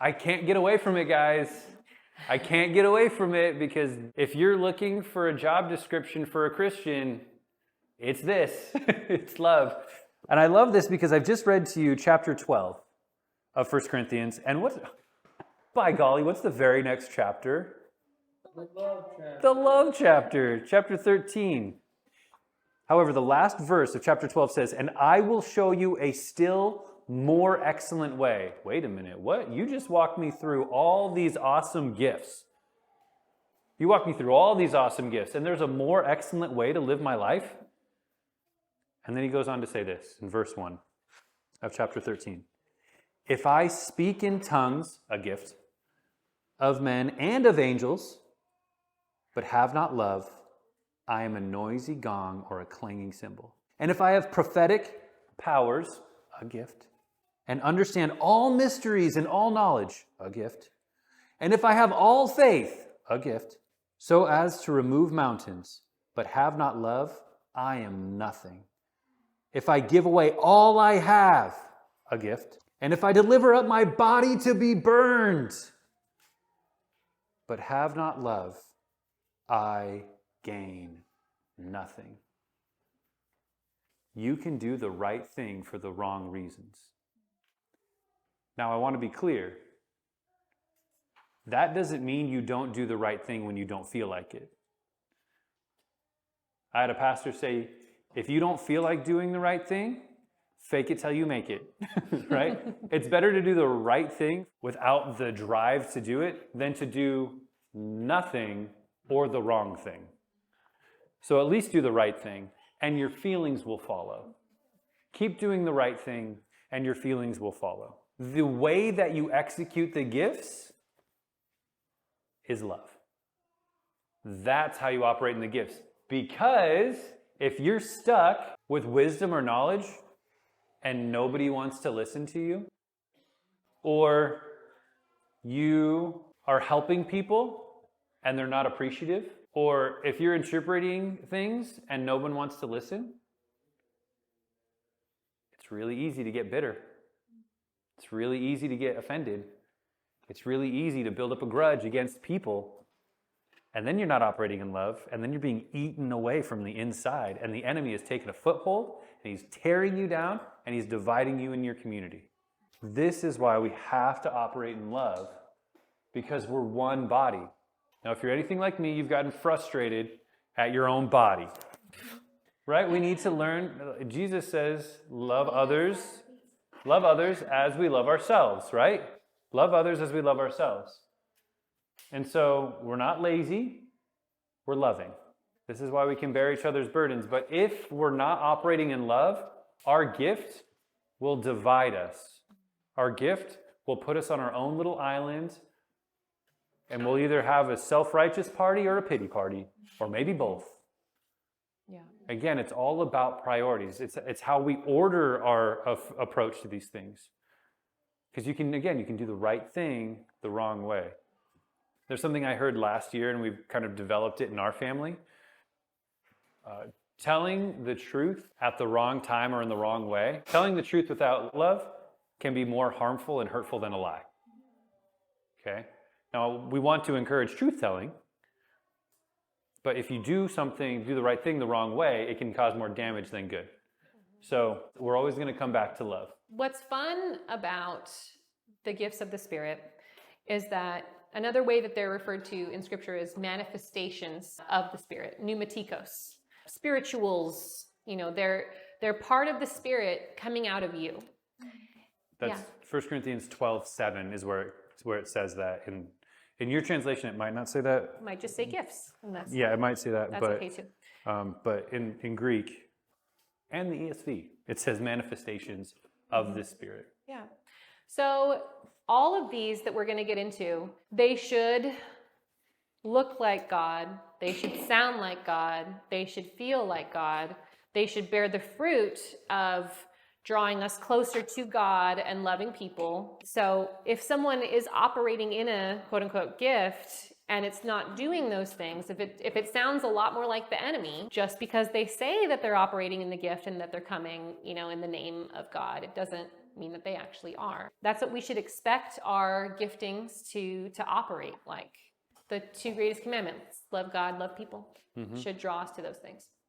I can't get away from it, guys. I can't get away from it, because if you're looking for a job description for a Christian, it's this. It's love. And I love this because I've just read to you chapter 12 of 1 Corinthians. And by golly, what's the very next chapter? The love chapter. The love chapter, chapter 13. However, the last verse of chapter 12 says, "And I will show you a still more excellent way." Wait a minute, what? You just walked me through all these awesome gifts. You walked me through all these awesome gifts, and there's a more excellent way to live my life? And then he goes on to say this in verse 1 of chapter 13. "If I speak in tongues," a gift, "of men and of angels, but have not love, I am a noisy gong or a clanging cymbal. And if I have prophetic powers," a gift, "and understand all mysteries and all knowledge," a gift, "and if I have all faith," a gift, "so as to remove mountains, but have not love, I am nothing. If I give away all I have," a gift, "and if I deliver up my body to be burned, but have not love, I gain nothing." You can do the right thing for the wrong reasons. Now, I want to be clear. That doesn't mean you don't do the right thing when you don't feel like it. I had a pastor say, if you don't feel like doing the right thing, fake it till you make it, right? It's better to do the right thing without the drive to do it than to do nothing or the wrong thing. So at least do the right thing, and your feelings will follow. Keep doing the right thing, and your feelings will follow. The way that you execute the gifts is love. That's how you operate in the gifts. Because if you're stuck with wisdom or knowledge and nobody wants to listen to you, or you are helping people and they're not appreciative, or if you're interpreting things and no one wants to listen, it's really easy to get bitter. It's really easy to get offended. It's really easy to build up a grudge against people. And then you're not operating in love, and then you're being eaten away from the inside, and the enemy has taken a foothold, and he's tearing you down, and he's dividing you in your community. This is why we have to operate in love, because we're one body. Now, if you're anything like me, you've gotten frustrated at your own body, right? We need to learn. Jesus says, love others as we love ourselves, right? Love others as we love ourselves. And so we're not lazy, we're loving. This is why we can bear each other's burdens. But if we're not operating in love, our gift will divide us. Our gift will put us on our own little island, and we'll either have a self-righteous party or a pity party, or maybe both. Yeah. Again, it's all about priorities. It's how we order our approach to these things. Because you can do the right thing the wrong way. There's something I heard last year, and we've kind of developed it in our family. Telling the truth at the wrong time or in the wrong way, telling the truth without love can be more harmful and hurtful than a lie. Okay? Now, we want to encourage truth-telling, but if you do the right thing the wrong way, it can cause more damage than good. So we're always going to come back to love. What's fun about the gifts of the Spirit is that another way that they're referred to in Scripture is manifestations of the Spirit, pneumatikos, spirituals. They're part of the Spirit coming out of you. That's 1 Corinthians 12:7 is where it says that. In your translation, it might not say that. It might just say gifts. And it might say that. That's okay too. But in Greek and the ESV, it says manifestations of the Spirit. Yeah. So all of these that we're going to get into, they should look like God. They should sound like God. They should feel like God. They should bear the fruit of drawing us closer to God and loving people. So if someone is operating in a quote-unquote gift and it's not doing those things, if it sounds a lot more like the enemy, just because they say that they're operating in the gift and that they're coming, in the name of God, it mean that they actually are. That's what we should expect our giftings to operate like. The two greatest commandments, love God, love people, should draw us to those things.